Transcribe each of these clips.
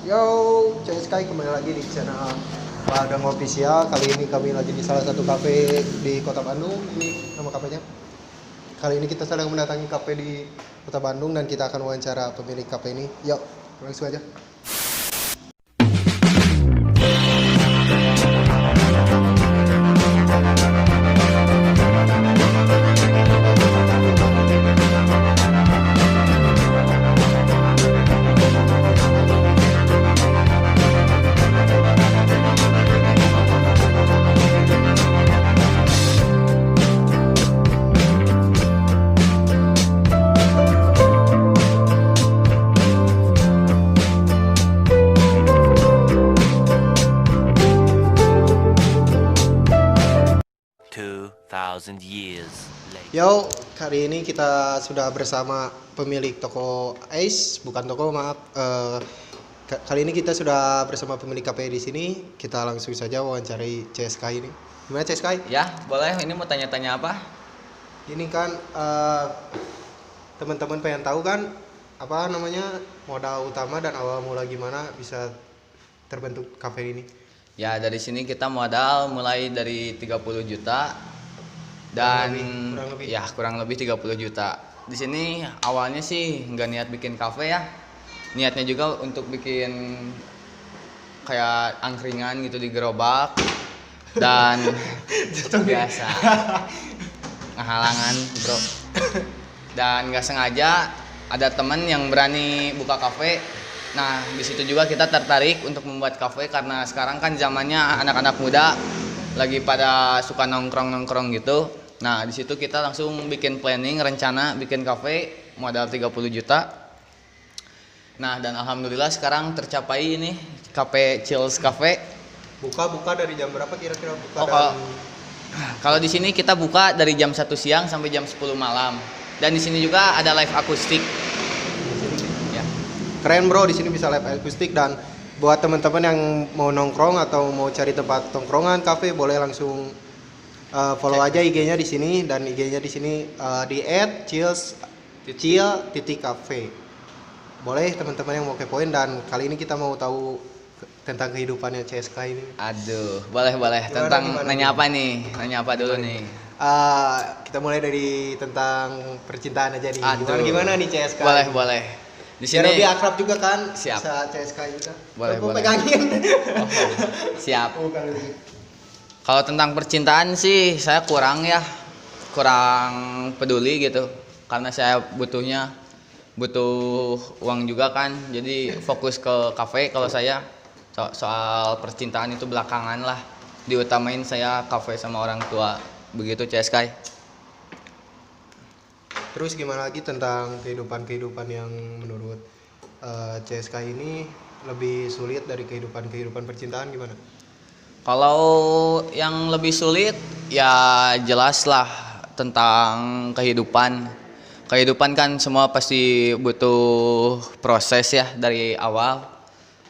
Yo, CSK kembali lagi di channel Ladang Official. Kali ini kami lagi di salah satu kafe di Kota Bandung. Ini nama kafenya. Kali ini kita sedang mendatangi kafe di Kota Bandung dan kita akan wawancara pemilik kafe ini. Yuk, langsung aja. Thousand years later. Yo, kali ini kita sudah bersama pemilik toko Ace, bukan toko maaf. Kali ini kita sudah bersama pemilik kafe di sini. Kita langsung saja wawancarai CSK ini. Gimana CSK? Ya, boleh. Ini mau tanya-tanya apa? Ini kan teman-teman pengen tahu kan apa namanya modal utama dan awal mula gimana bisa terbentuk kafe ini. Ya, dari sini kita modal mulai dari 30 juta dan kurang lebih 30 juta. Di sini awalnya sih nggak niat bikin kafe ya. Niatnya juga untuk bikin kayak angkringan gitu di gerobak dan biasa ngehalangan, bro. Dan nggak sengaja ada teman yang berani buka kafe. Nah, di situ juga kita tertarik untuk membuat kafe karena sekarang kan zamannya anak-anak muda lagi pada suka nongkrong-nongkrong gitu. Nah, di situ kita langsung bikin planning, rencana bikin kafe modal 30 juta. Nah, dan alhamdulillah sekarang tercapai ini Cafe Chills Cafe. Buka dari jam berapa kira-kira buka? Kalau di sini kita buka dari jam 1 siang sampai jam 10 malam. Dan di sini juga ada live akustik. Ya. Keren bro, di sini bisa live akustik. Dan buat teman-teman yang mau nongkrong atau mau cari tempat tongkrongan kafe, boleh langsung follow aja IG-nya di sini, dan IG-nya di sini di @chill.cafe. Boleh teman-teman yang mau kepoin, dan kali ini kita mau tahu tentang kehidupannya CSK ini. Boleh. Gimana, nanya apa nih? Nanya apa dulu nih? Kita mulai dari tentang percintaan aja nih. Gimana nih CSK? Boleh. Di sini lebih akrab juga kan? Siap. Bisa CSK juga. Boleh. Pegangin. Siap. Kalau tentang percintaan sih saya kurang peduli gitu, karena saya butuh uang juga kan, jadi fokus ke kafe. Kalau saya soal percintaan itu belakangan lah, diutamain saya kafe sama orang tua, begitu CSK. Terus gimana lagi tentang kehidupan yang menurut CSK ini lebih sulit dari kehidupan percintaan gimana? Kalau yang lebih sulit ya jelas lah tentang kehidupan. Kehidupan kan semua pasti butuh proses ya dari awal,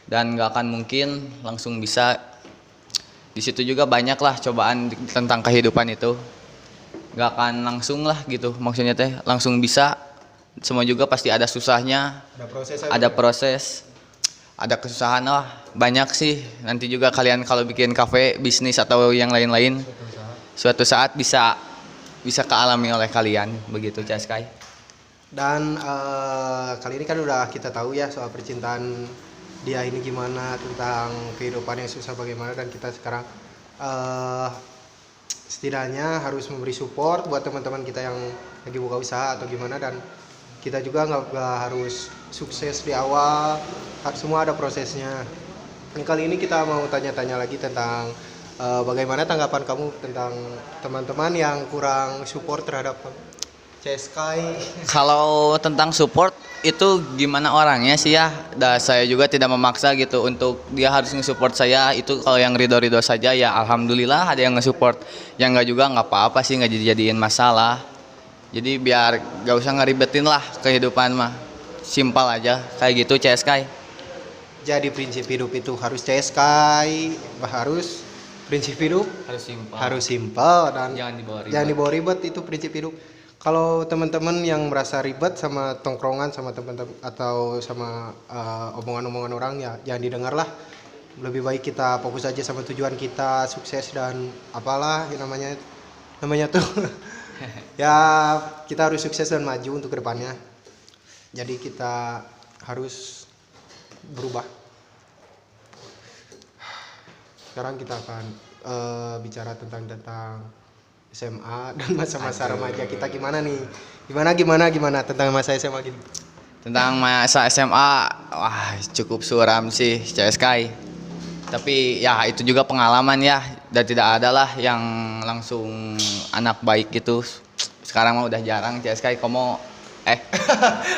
dan nggak akan mungkin langsung bisa. Di situ juga banyak lah cobaan tentang kehidupan itu. Nggak akan langsung lah gitu, maksudnya teh langsung bisa. Semua juga pasti ada susahnya, ada proses. Ada kesusahan lah, banyak sih. Nanti juga kalian kalau bikin kafe, bisnis atau yang lain-lain, suatu saat bisa kealami oleh kalian, begitu CSK. Dan kali ini kan udah kita tahu ya soal percintaan dia ini gimana, tentang kehidupan yang susah bagaimana, dan kita sekarang setidaknya harus memberi support buat teman-teman kita yang lagi buka usaha atau gimana, dan kita juga nggak harus sukses di awal, semua ada prosesnya. Kali ini kita mau tanya-tanya lagi tentang bagaimana tanggapan kamu tentang teman-teman yang kurang support terhadap CSK. Kalau tentang support itu gimana orangnya sih ya, saya juga tidak memaksa gitu untuk dia harus nge-support saya. Itu kalau yang ridho saja ya alhamdulillah ada yang nge-support, yang nggak juga nggak apa-apa sih, nggak dijadiin masalah. Jadi biar gak usah ngeribetin lah kehidupan mah, simpel aja kayak gitu CSK. Jadi prinsip hidup itu harus CSK, prinsip hidup harus simpel dan jangan dibawa ribet, itu prinsip hidup. Kalau teman-teman yang merasa ribet sama tongkrongan sama teman-teman atau sama omongan-omongan orang ya jangan didengar lah. Lebih baik kita fokus aja sama tujuan kita, sukses dan apalah yang namanya tuh ya kita harus sukses dan maju untuk kedepannya. Jadi kita harus berubah. Sekarang kita akan bicara tentang SMA dan masa-masa remaja kita gimana nih? Gimana tentang masa SMA gini? Tentang masa SMA, wah cukup suram sih CSK. Tapi ya itu juga pengalaman ya, dan tidak ada lah yang langsung anak baik gitu. Sekarang mah udah jarang CSK, komo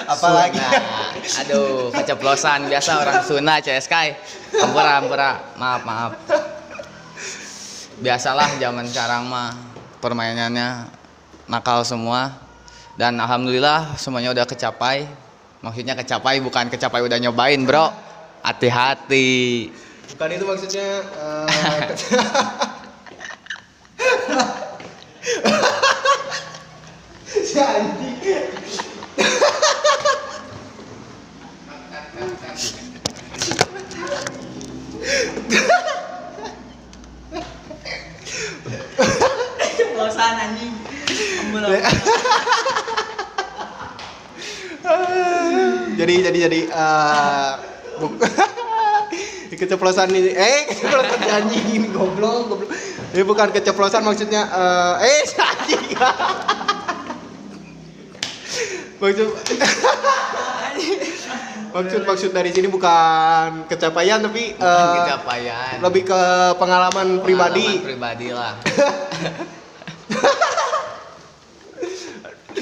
Apalagi? Aduh, keceplosan biasa orang Sunda CSK. Ampura, maaf. Biasalah zaman sekarang mah permainannya nakal semua. Dan alhamdulillah semuanya udah kecapai. Maksudnya kecapai bukan kecapai udah nyobain, bro. Hati-hati. Bukan itu maksudnya. Si anjing. Keceplosan anjing. Jadi keceplosan ini keceplosan anjing ini goblok. Ini bukan keceplosan maksudnya anjing. Maksud dari sini bukan kecapaian tapi Pencapaian. lebih ke pengalaman pribadi. Pribadi lah.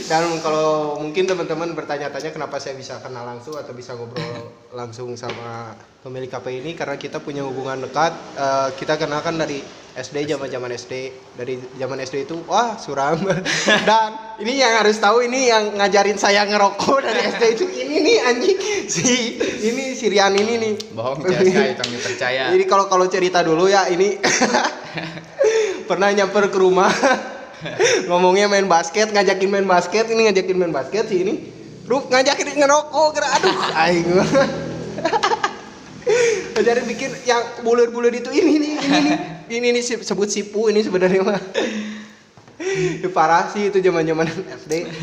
Dan kalau mungkin teman-teman bertanya-tanya kenapa saya bisa kenal langsung atau bisa ngobrol langsung sama pemilik kafe ini, karena kita punya hubungan dekat. Kita kenal kan dari SD, zaman SD. Dari zaman SD itu wah suram. Dan ini yang harus tahu, ini yang ngajarin saya ngerokok dari SD itu ini nih anjing. Si Rian ini nih. Bohong CSK itu dipercaya. Jadi kalau cerita dulu ya, ini pernah nyamper ke rumah. Ngomongnya main basket, ngajakin main basket sih ini. Ruk ngajakin ngerokok, aduh aing. Ngajarin bikin yang bulir-bulir itu ini nih sebut sipu ini sebenarnya mah. Parah sih itu zaman-zaman SD.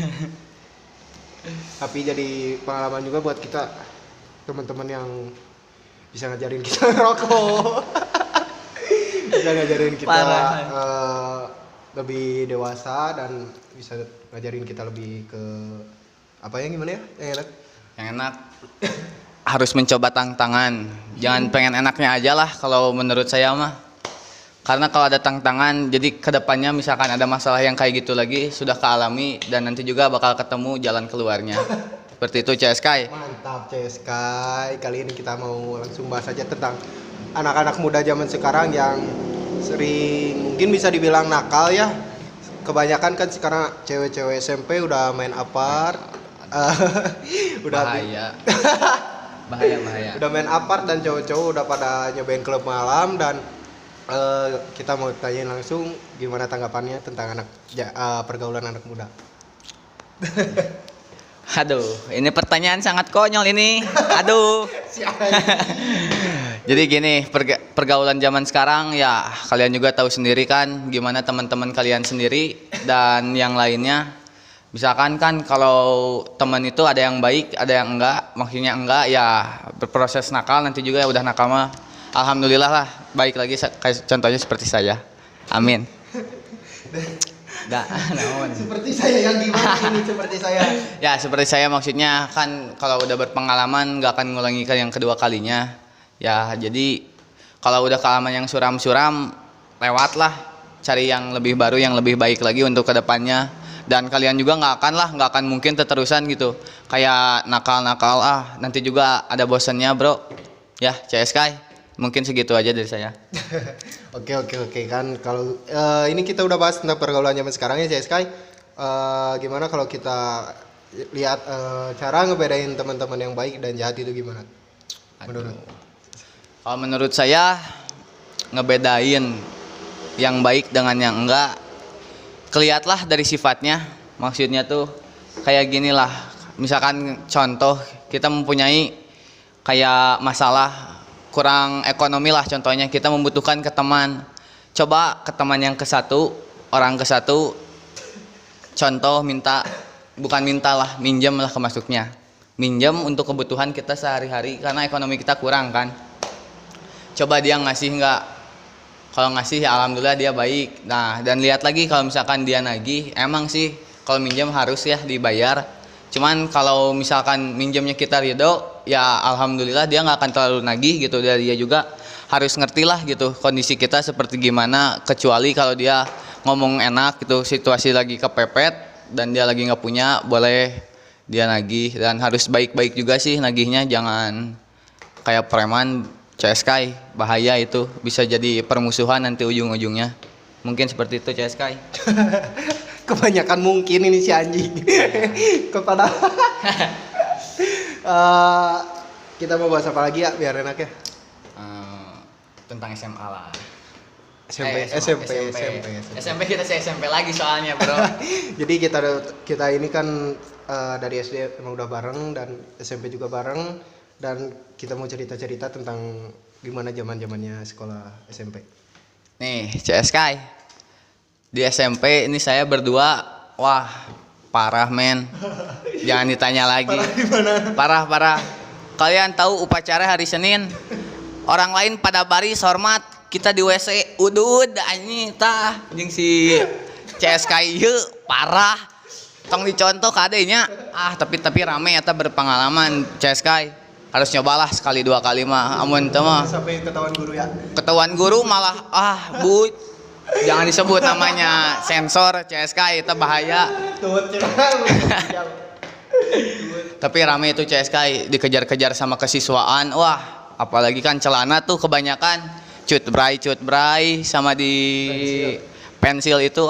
Tapi jadi pengalaman juga buat kita teman-teman yang bisa ngajarin kita ngerokok. Bisa ngajarin kita lebih dewasa dan bisa ngajarin kita lebih ke apa yang gimana ya yang enak. Yang enak harus mencoba tantangan. Jangan pengen enaknya aja lah kalau menurut saya mah. Karena kalau ada tantangan, jadi kedepannya misalkan ada masalah yang kayak gitu lagi sudah kealami dan nanti juga bakal ketemu jalan keluarnya. Seperti itu CSK. Mantap CSK. Kali ini kita mau langsung bahas aja tentang anak-anak muda zaman sekarang yang sering mungkin bisa dibilang nakal ya. Kebanyakan kan sekarang cewek-cewek SMP udah main apart. Udah bahaya. Udah main apart dan cowok-cowok udah pada nyobain klub malam dan kita mau tanyain langsung gimana tanggapannya tentang pergaulan anak muda. Aduh, ini pertanyaan sangat konyol ini. Aduh. Jadi gini, pergaulan zaman sekarang ya kalian juga tahu sendiri kan gimana teman-teman kalian sendiri dan yang lainnya. Misalkan kan kalau teman itu ada yang baik, ada yang enggak. Maksudnya enggak ya berproses nakal, nanti juga ya udah nakal mah. Alhamdulillah lah, baik lagi kayak contohnya seperti saya. Amin. Enggak, naon. Seperti saya yang gimana ini seperti saya? Ya, seperti saya maksudnya kan kalau udah berpengalaman enggak akan ngulangi yang kedua kalinya. Ya, jadi kalau udah kealaman yang suram-suram, lewatlah, cari yang lebih baru, yang lebih baik lagi untuk kedepannya. Dan kalian juga nggak akan mungkin terusan gitu. Kayak nakal-nakal, nanti juga ada bosannya bro. Ya, CSK, mungkin segitu aja dari saya. Oke kan kalau ini kita udah bahas tentang pergaulan zaman sekarang ya CSK. Gimana kalau kita lihat cara ngebedain teman-teman yang baik dan jahat itu gimana? Kalau menurut saya ngebedain yang baik dengan yang enggak, kelihatlah dari sifatnya. Maksudnya tuh kayak gini lah. Misalkan contoh kita mempunyai kayak masalah kurang ekonomi lah, contohnya kita membutuhkan ke teman. Coba ke teman yang ke satu, orang ke satu, contoh minta, bukan minta lah, minjem lah kemasuknya. Minjem untuk kebutuhan kita sehari-hari karena ekonomi kita kurang kan. Coba dia ngasih nggak? Kalau ngasih ya alhamdulillah dia baik. Nah, dan lihat lagi kalau misalkan dia nagih, emang sih kalau minjem harus ya dibayar. Cuman kalau misalkan minjemnya kita ridho, ya alhamdulillah dia nggak akan terlalu nagih gitu. Dan dia juga harus ngerti lah gitu kondisi kita seperti gimana. Kecuali kalau dia ngomong enak gitu, situasi lagi kepepet dan dia lagi nggak punya, boleh dia nagih. Dan harus baik-baik juga sih nagihnya, jangan kayak preman CSK, bahaya itu, bisa jadi permusuhan nanti ujung-ujungnya. Mungkin seperti itu CSK. Kebanyakan mungkin ini si anjing. Kepada kita mau bahas apa lagi ya biar enak ya? Tentang SMA lah. SMP Kita SMP lagi soalnya bro. Jadi kita ini kan dari SD emang udah bareng dan SMP juga bareng, dan kita mau cerita-cerita tentang gimana zaman-zamannya sekolah SMP. Nih CSK, di SMP ini saya berdua, wah parah men, jangan ditanya lagi. Parah. Kalian tahu upacara hari Senin, orang lain pada baris hormat, kita di WC udud anjing tah jeung si CSK ieu parah. Tong dicontoh kadenya. Tapi rame eta berpengalaman CSK. Harus nyobalah sekali dua kali mah. Amun teu mah Sampai ketahuan guru ya. ketahuan guru malah Bu, jangan disebut namanya, sensor CSK itu bahaya. Tapi rame itu CSK, dikejar-kejar sama kesiswaan. Wah, apalagi kan celana tuh kebanyakan cut bray sama di pensil itu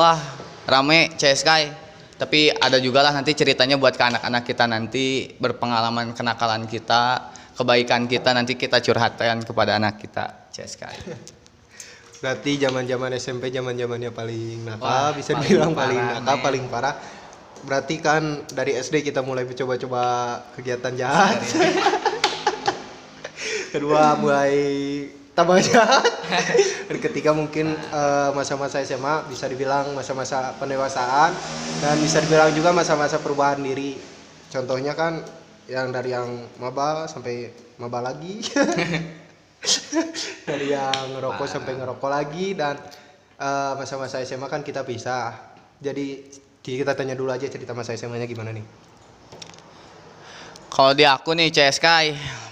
rame CSK. Tapi ada juga lah nanti ceritanya buat ke anak-anak kita nanti, berpengalaman kenakalan kita, kebaikan kita, nanti kita curhatkan kepada anak kita CSK. Berarti zaman-zaman SMP zaman-zamannya paling nakal. Wah, Bisa paling dibilang parah, paling nakal, men. paling parah. Berarti kan dari SD kita mulai coba-coba kegiatan jahat. Kedua mulai tambah jahat. Dan ketiga mungkin masa-masa SMA bisa dibilang masa-masa pendewasaan, dan bisa dibilang juga masa-masa perubahan diri. Contohnya kan yang dari yang maba sampai maba lagi. Dari yang ngerokok sampai ngerokok lagi, dan masa-masa SMA kan kita pisah. Jadi kita tanya dulu aja cerita masa SMA-nya gimana nih. Kalau di aku nih CSK,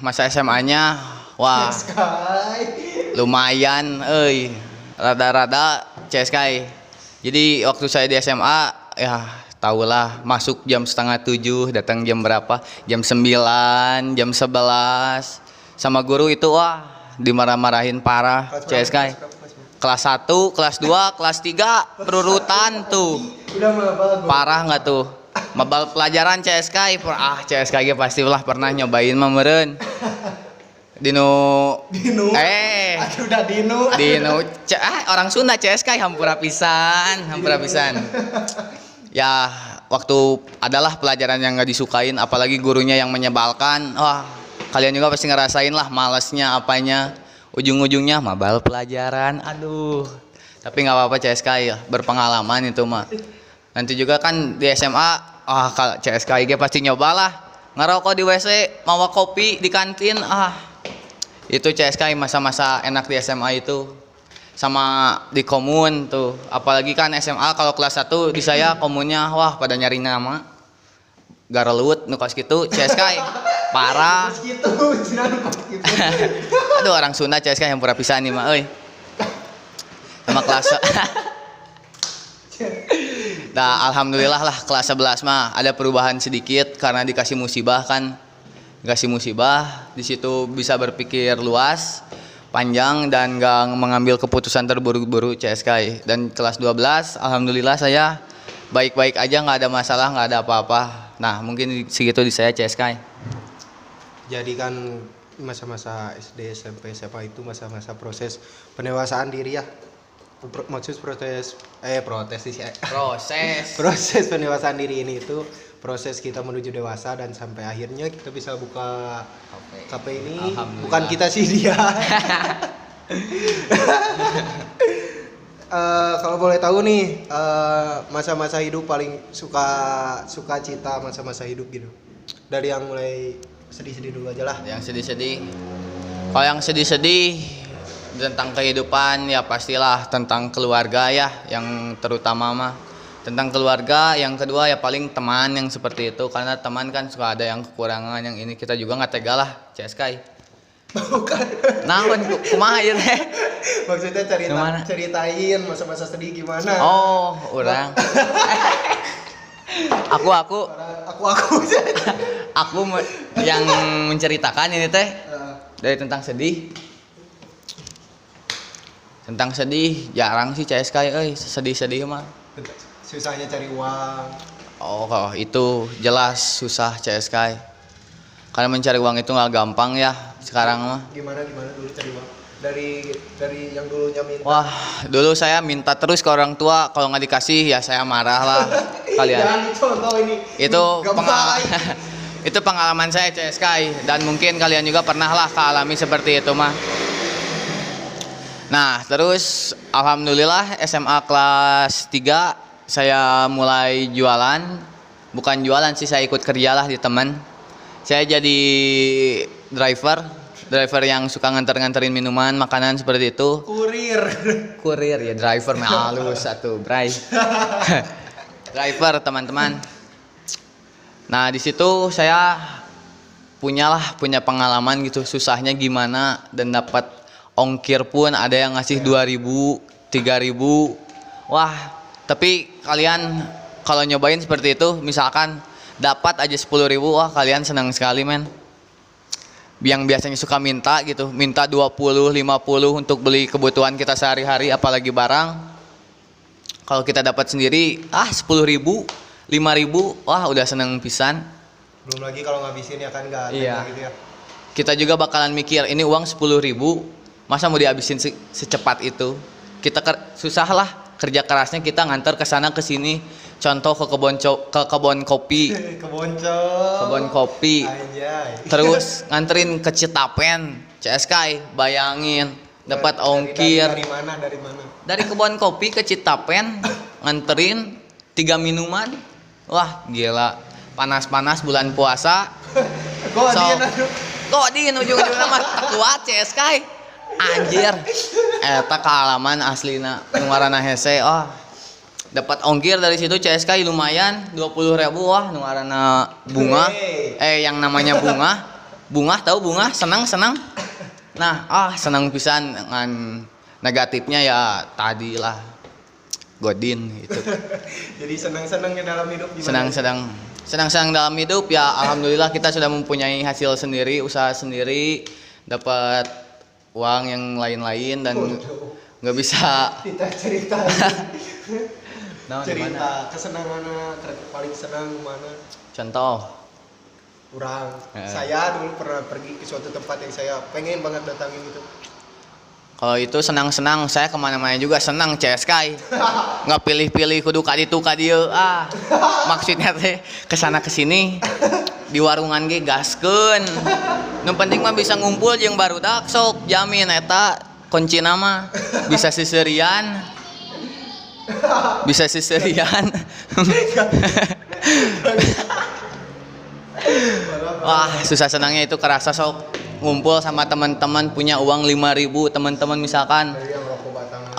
masa SMA-nya wah lumayan rada-rada CSK. Jadi waktu saya di SMA ya tahulah, masuk jam 6:30, datang jam berapa? Jam 9, jam 11. Sama guru itu dimarah-marahin parah CSK. Kelas 1, kelas 2, kelas 3 berurutan tuh. Parah nggak tuh? Mabal pelajaran CSK, CSK pastilah pernah nyobain mah meureun. Dino. Udah Dino. Orang Sunda CSK hampura pisan. Ya, waktu adalah pelajaran yang nggak disukain, apalagi gurunya yang menyebalkan. Kalian juga pasti ngerasain lah malesnya apanya. Ujung-ujungnya mabal pelajaran. Aduh. Tapi nggak apa-apa CSK ya, berpengalaman itu mah. Nanti juga kan di SMA, kalau CSK pasti nyobalah. Ngerokok di WC, mawa kopi di kantin. Itu CSK masa-masa enak di SMA itu. Sama di komun tuh. Apalagi kan SMA kalau kelas 1 di saya komunnya pada nyari nama. Garelut nu kos kitu CSK. Parah. Aduh, orang Sunda CSK yang pura pisan nih mah euy. Sama kelas. Nah, alhamdulillah lah kelas 11 mah ada perubahan sedikit karena dikasih musibah kan. Dikasih musibah, di situ bisa berpikir luas, panjang, dan gak mengambil keputusan terburu-buru CSK. Dan kelas 12 alhamdulillah saya baik-baik aja, nggak ada masalah, nggak ada apa-apa. Nah, mungkin segitu di saya CSK. Jadi kan masa-masa SD, SMP, SMA itu masa-masa proses pendewasaan diri ya. maksud proses sih Proses. proses pendewasaan diri ini itu proses kita menuju dewasa dan sampai akhirnya kita bisa buka KP ini. Alhamdulillah. Bukan kita sih, dia. Kalau boleh tahu nih, masa-masa hidup paling suka cita masa-masa hidup gitu. Dari yang mulai sedih-sedih dulu aja lah. Yang sedih-sedih. Kalau yang sedih-sedih tentang kehidupan ya pastilah tentang keluarga ya, yang terutama mah tentang keluarga. Yang kedua ya paling teman yang seperti itu, karena teman kan suka ada yang kekurangan, yang ini kita juga nggak tega lah CSK. Bukan. Naon kumaha ieu teh? Maksudnya Gimana? ceritain masa-masa sedih gimana. Oh, urang. aku yang menceritakan ini teh dari tentang sedih. Tentang sedih jarang sih CSK sedih-sedih mah. Susahnya cari uang. Oh, itu jelas susah CSK. Karena mencari uang itu nggak gampang ya sekarang mah. Gimana dulu cari uang? Dari yang dulunya minta. Wah, dulu saya minta terus ke orang tua, kalau nggak dikasih ya saya marah lah. Kalian. Jangan contoh ini. Itu Gampang. itu pengalaman saya CSK, dan mungkin kalian juga pernah lah alami seperti itu mah. Nah, terus alhamdulillah SMA kelas 3 saya mulai jualan. Bukan jualan sih, saya ikut kerja lah di teman. Saya jadi driver yang suka nganterin minuman, makanan seperti itu. Kurir ya, driver mah halus satu, bray. Driver teman-teman. Nah, di situ saya punya pengalaman gitu, susahnya gimana, dan dapat ongkir pun ada yang ngasih 2.000, 3.000. Wah, tapi kalian kalau nyobain seperti itu, misalkan dapat aja 10.000, wah kalian senang sekali men. Yang biasanya suka minta 20, 50 untuk beli kebutuhan kita sehari-hari, apalagi barang. Kalau kita dapat sendiri 10.000, 5.000, wah udah seneng pisan. Belum lagi kalau ngabisin ya kan, nggak Iya. gitu ya. Kita juga bakalan mikir, ini uang 10.000, masa mau dihabisin secepat itu. Kita susah lah, kerja kerasnya kita nganter ke sana ke sini. Contoh ke kebun kopi. Kebun kopi. Anjay. Terus nganterin ke Citapen, CSK, bayangin dapat ongkir. Dari mana? Dari kebun kopi ke Citapen nganterin 3 minuman. Wah, gila. Panas-panas bulan puasa. Kok di ujung-ujungnya mah kuat CSK. Anjir. Eta kealaman aslina nu ngaranna hese. Dapat ongkir dari situ CSK lumayan 20.000, wah nu ngaranna bunga. Yang namanya bunga tahu bunga, senang. Nah, senang pisan. Dengan negatifnya ya tadilah godin gitu. Jadi senang-senang dalam hidup gimana? Senang dalam hidup ya, alhamdulillah kita sudah mempunyai hasil sendiri, usaha sendiri, dapat uang yang lain-lain, dan nggak bisa Kita cerita gimana? kesenangannya paling senang mana? Contoh Saya dulu pernah pergi ke suatu tempat yang saya pengen banget datangin gitu. Kalau itu senang, saya kemana-mana juga senang CSK. Nggak pilih-pilih kudu kaditu kadieu. Maksudnya teh kesana kesini di warungan ge gaskeun. Nu penting mah bisa ngumpul jeung barudak, sok jamin eta kunci nama bisa siserian. Wah, susah senangnya itu kerasa, sok ngumpul sama teman-teman punya uang 5.000, teman-teman misalkan Dari yang rokok batangan.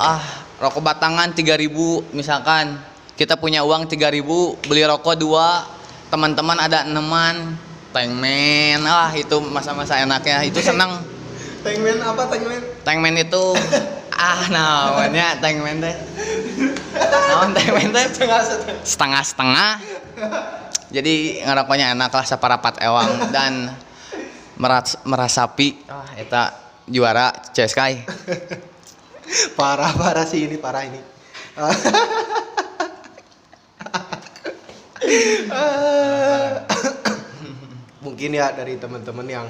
rokok batangan 3.000 misalkan. Kita punya uang 3.000, beli rokok 2, teman-teman ada 6-an, tengmen. Itu masa-masa enaknya, itu senang. Tengmen apa tengmen? Tengmen itu namanya tengmen teh. Naon tengmen teh? Setengah-setengah. Jadi ngerokoknya enak lah, saparapat ewang dan merasapi. Eta juara CSK. Parah sih ini, parah ini. Mungkin ya dari teman-teman yang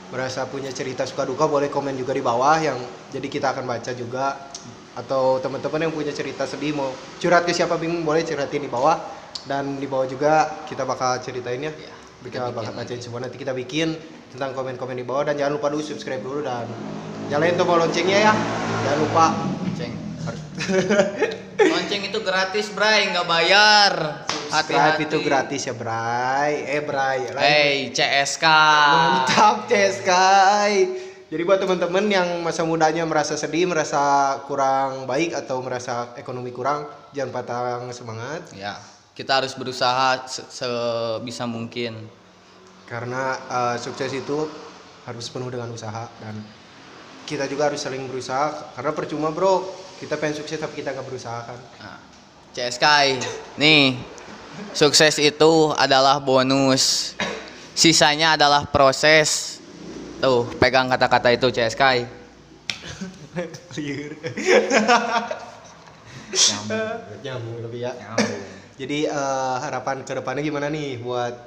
merasa punya cerita suka duka boleh komen juga di bawah, yang jadi kita akan baca juga atau teman-teman yang punya cerita sedih mau curhat ke siapa bingung boleh curhatin di bawah, dan di bawah juga kita bakal ceritain ya. Kita bakal bacain semua, nanti kita bikin tentang komen-komen di bawah. Dan jangan lupa dulu subscribe dulu dan nyalain tombol loncengnya ya, jangan lupa. Lonceng. Lonceng itu gratis, Bray, nggak bayar. Subscribe itu gratis ya, Bray. Bray. Hey, CSK. Mantap, CSK. Jadi buat teman-teman yang masa mudanya merasa sedih, merasa kurang baik atau merasa ekonomi kurang, jangan patah semangat. Ya, kita harus berusaha sebisa mungkin. Karena sukses itu harus penuh dengan usaha, dan kita juga harus saling berusaha. Karena percuma bro, kita pengen sukses tapi kita nggak berusaha kan. Nah, CSK, nih, sukses itu adalah bonus, sisanya adalah proses. Tuh, pegang kata-kata itu CSK. Nyambung lebih ya. Jadi harapan kedepannya gimana nih buat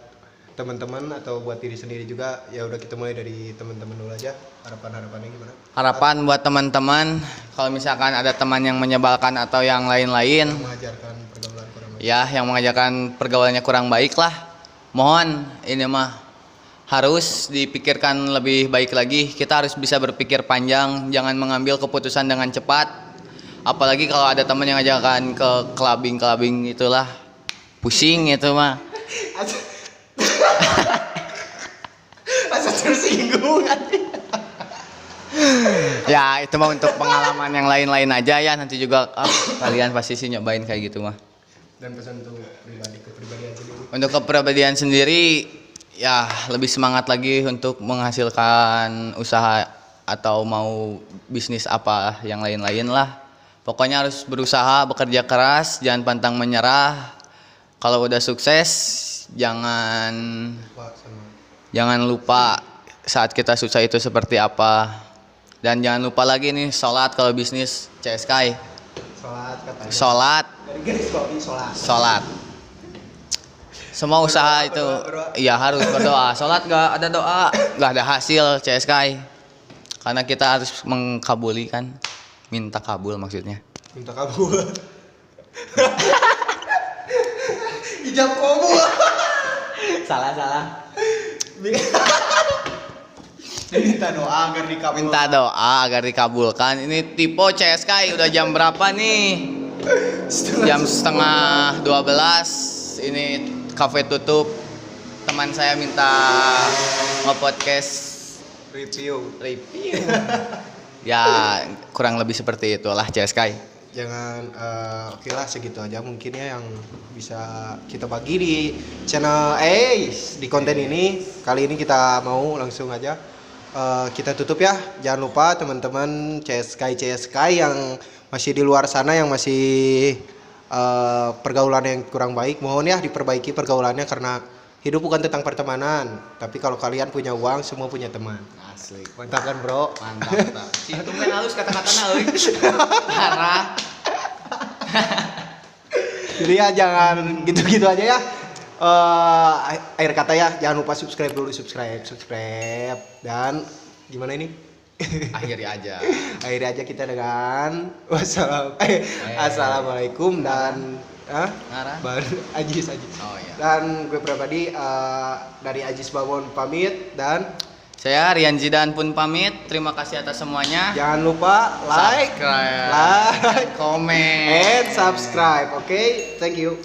teman-teman atau buat diri sendiri juga? Ya udah, kita mulai dari teman-teman dulu aja. Harapannya gimana? Harapan buat teman-teman, kalau misalkan ada teman yang menyebalkan atau yang lain-lain, Mengajarkan pergaulan kurang baik. ya yang mengajarkan pergaulannya kurang baik lah, mohon ini mah harus dipikirkan lebih baik lagi. Kita harus bisa berpikir panjang, jangan mengambil keputusan dengan cepat. Apalagi kalau ada teman yang ngajakan ke clubbing itulah, pusing itu mah. Rasa tersinggung. Ya itu mah untuk pengalaman yang lain-lain aja ya, nanti juga kalian pasti sih nyobain kayak gitu mah. Dan pesan untuk kepribadian sendiri. Untuk kepribadian sendiri ya lebih semangat lagi untuk menghasilkan usaha atau mau bisnis apa yang lain-lain lah. Pokoknya harus berusaha, bekerja keras, jangan pantang menyerah. Kalau udah sukses jangan lupa saat kita susah itu seperti apa. Dan jangan lupa lagi nih sholat kalau bisnis CSK. Sholat katanya. Sholat. Dari garis bawahi sholat. Sholat. Semua usaha itu iya harus berdoa. Sholat gak ada doa, gak ada hasil CSK. Karena kita harus mengkabuli kan, minta kabul maksudnya. Minta kabul. Ijab kabul. Salah. Minta doa agar dikabulkan. Minta doa agar dikabulkan. Ini tipe CSK udah jam berapa nih? Jam setengah 12. Ini kafe tutup. Teman saya minta nge-podcast Review. Ya kurang lebih seperti itulah CSK. Jangan oke lah, segitu aja mungkin ya yang bisa kita bagi di channel di konten ini. Kali ini kita mau langsung aja kita tutup ya. Jangan lupa teman-teman CSK yang masih di luar sana, yang masih pergaulan yang kurang baik, mohon ya diperbaiki pergaulannya, karena hidup bukan tentang pertemanan, tapi kalau kalian punya uang semua punya teman. Asli. Mantap kan bro? Mantap. Itu kan halus kata-katanya euy. Parah. Jadi ya jangan gitu-gitu aja ya. Akhir kata ya, jangan lupa subscribe dulu, subscribe. Dan gimana ini? Akhiri aja. Akhiri aja kita dengan assalamualaikum dan Ajis. Oh iya. Dan gue pribadi dari Ajis Babon pamit, dan Saya Rian Zidan pun pamit. Terima kasih atas semuanya. jangan lupa like, Subscribe, komen, and subscribe. Okay, thank you.